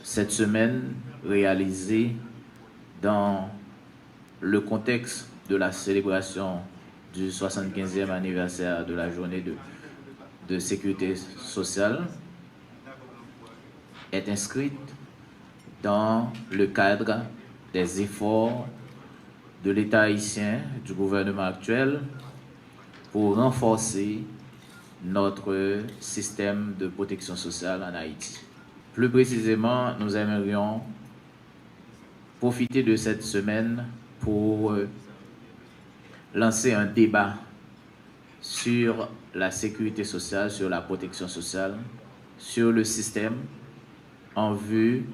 cette semaine réalisée dans le contexte de la célébration du 75e anniversaire de la journée de sécurité sociale est inscrite dans le cadre des efforts de l'État haïtien, du gouvernement actuel, pour renforcer notre système de protection sociale en Haïti. Plus précisément, nous aimerions profiter de cette semaine pour lancer un débat sur la sécurité sociale, sur la protection sociale, sur le système, en vue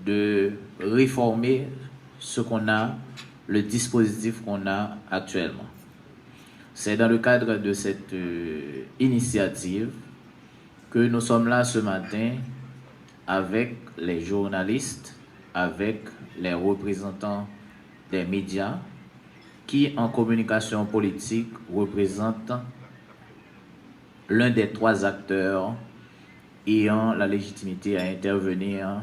de réformer ce qu'on a, le dispositif qu'on a actuellement. C'est dans le cadre de cette initiative que nous sommes là ce matin avec les journalistes, avec les représentants des médias qui, en communication politique, représentent l'un des trois acteurs ayant la légitimité à intervenir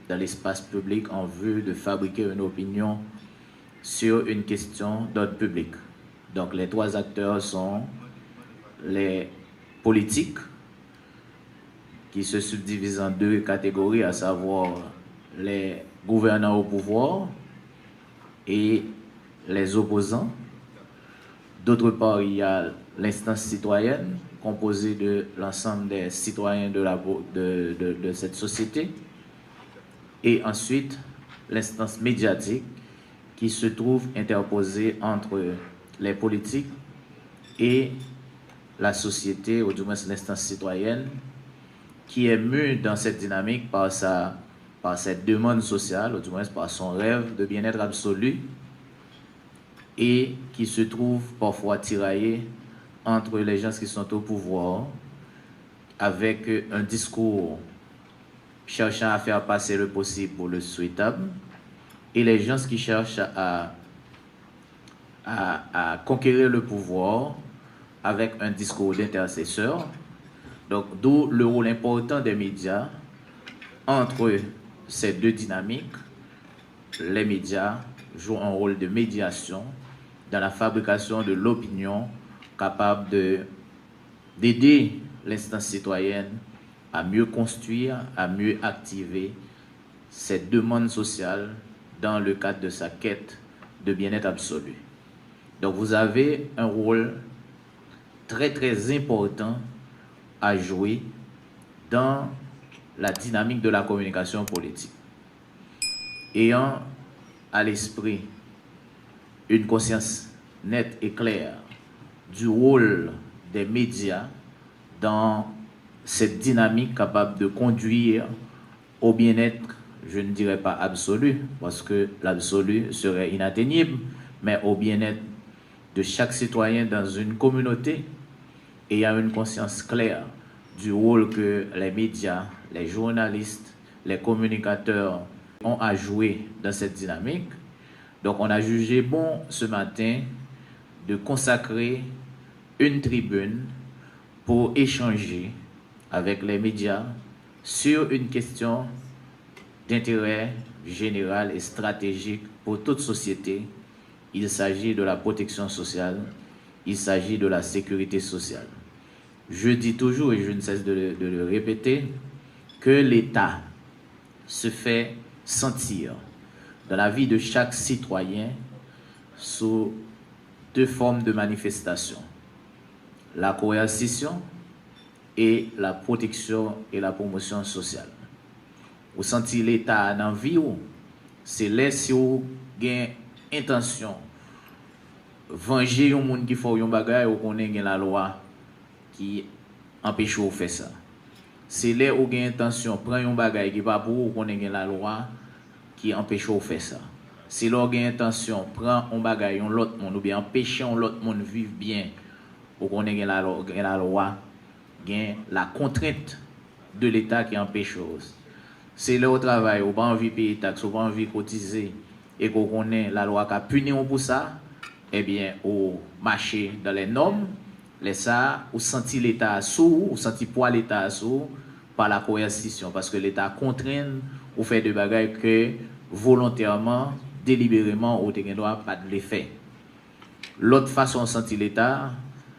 dans l'espace public en vue de fabriquer une opinion sur une question d'ordre public. Donc les trois acteurs sont les politiques, qui se subdivisent en deux catégories, à savoir les gouvernants au pouvoir et les opposants. D'autre part, il y a l'instance citoyenne, composée de l'ensemble des citoyens de cette société. Et ensuite, l'instance médiatique, qui se trouve interposée entre les politiques et la société, ou du moins l'instance citoyenne, qui est mue dans cette dynamique par cette demande sociale, ou du moins par son rêve de bien-être absolu, et qui se trouve parfois tiraillée entre les gens qui sont au pouvoir, avec un discours cherchant à faire passer le possible pour le souhaitable, et les gens qui cherchent à conquérir le pouvoir avec un discours d'intercesseur. Donc, d'où le rôle important des médias entre ces deux dynamiques. Les médias jouent un rôle de médiation dans la fabrication de l'opinion capable d'aider l'instance citoyenne à mieux construire, à mieux activer cette demande sociale dans le cadre de sa quête de bien-être absolu. Donc vous avez un rôle très très important à jouer dans la dynamique de la communication politique. Ayant à l'esprit une conscience nette et claire du rôle des médias dans cette dynamique capable de conduire au bien-être, je ne dirais pas absolu, parce que l'absolu serait inatteignable, mais au bien-être de chaque citoyen dans une communauté, ayant une conscience claire du rôle que les médias, les journalistes, les communicateurs ont à jouer dans cette dynamique. Donc on a jugé bon ce matin de consacrer une tribune pour échanger avec les médias sur une question d'intérêt général et stratégique pour toute société. Il s'agit de la protection sociale, il s'agit de la sécurité sociale. Je dis toujours, et je ne cesse de le répéter, que l'État se fait sentir dans la vie de chaque citoyen sous deux formes de manifestation: la coercition et la protection et la promotion sociale. Vous sentez l'État dans la vie, c'est là si vous avez intention venger un monde qui fait un bagage, ou connaît la loi qui empêche de faire ça. C'est là où vous avez intention prendre un bagage qui va pour vous, connaît la loi qui empêche de faire ça. C'est là où vous avez intention prendre un bagage un l'autre monde, ou bien empêcher un l'autre monde vivre bien, ou connaît la loi, la contrainte de l'État qui empêche chose. C'est là au travail, ou pas envie de payer taxes, ou pas envie de cotiser, et qu'on connaît la loi qui a puni pour ça, eh bien, au marché dans les normes, les ça, ou senti l'État sous, ou senti poids l'État sous par la coercition, parce que l'État contraint ou fait de bagages que volontairement, délibérément, ou te droit pas de l'effet. L'autre façon de sentir l'État,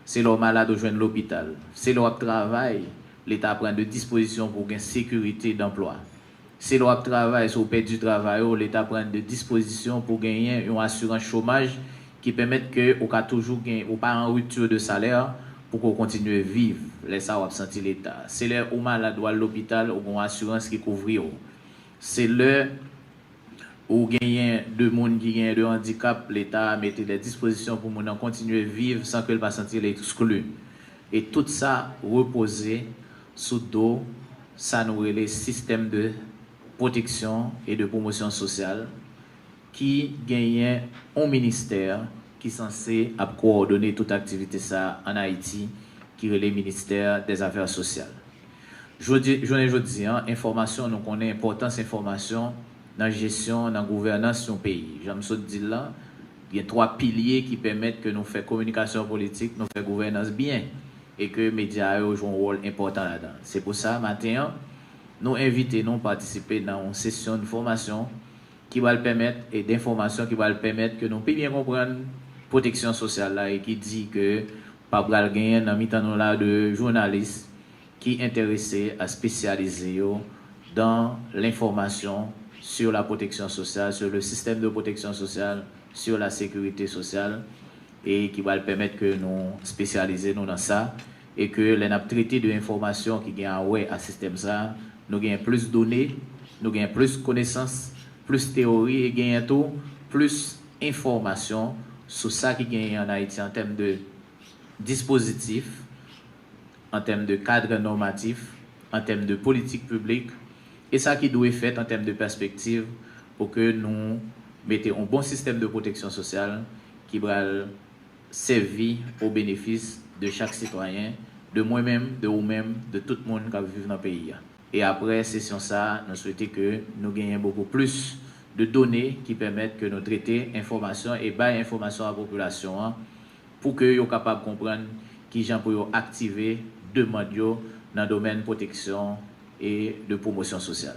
c'est leur malade au joindre l'hôpital. C'est leur travail, l'État prend de dispositions pour une sécurité d'emploi. C'est leur travail, si vous perdez du travail, l'État prend de dispositions pour gagner une assurance chômage qui permettent que vous avez toujours ou pas en rupture de salaire pour qu'on continue à vivre. Les ça va sentir l'État. C'est là où malade à l'hôpital ou une assurance qui couvre. C'est là où gagne de monde qui gagne de handicap, l'État mettait des dispositions pour qu'on continuer à vivre sans que le patient sentir exclu. Et tout ça reposé sous dos, ça nous les systèmes de protection et de promotion sociale qui gagne un ministère qui est censé coordonner toute activité ça en Haïti, qui est le ministère des Affaires sociales. Je dis, information, nous connaissons l'importance information dans la gestion, dans la gouvernance de son pays. J'aime ça dire là, il y a 3 piliers qui permettent que nous fassions communication politique, nous fassions gouvernance bien et que les médias jouent un rôle important là-dedans. C'est pour ça, maintenant, nous invitons à participer dans une session de formation qui va le permettre et d'information qui va le permettre que nous puissions bien comprendre la protection sociale là et qui dit que pas bral gagner dans mi-temps là de journalistes qui intéressés à spécialiser dans l'information sur la protection sociale, sur le système de protection sociale, sur la sécurité sociale et qui va le permettre que nous spécialiser dans ça et que les nappes traitées de l'information qui gagne ouais à système ça, nous gagnons plus de données, nous gagnons plus de connaissances, plus de théorie et gagnons tout, plus d'informations sur ça qui gagne en Haïti en termes de dispositifs, en termes de cadre normatif, en termes de politique publique, et ça qui doit être fait en termes de perspective pour que nous mettions un bon système de protection sociale qui va servir au bénéfice de chaque citoyen, de moi-même, de vous-même, de tout le monde qui vit dans le pays. Et après session ça, nous souhaitons que nous gagnions beaucoup plus de données qui permettent que nous traitions information et bailler information à la population pour que soient capables de comprendre qui gens pour activer demande dans le domaine de protection et de promotion sociale.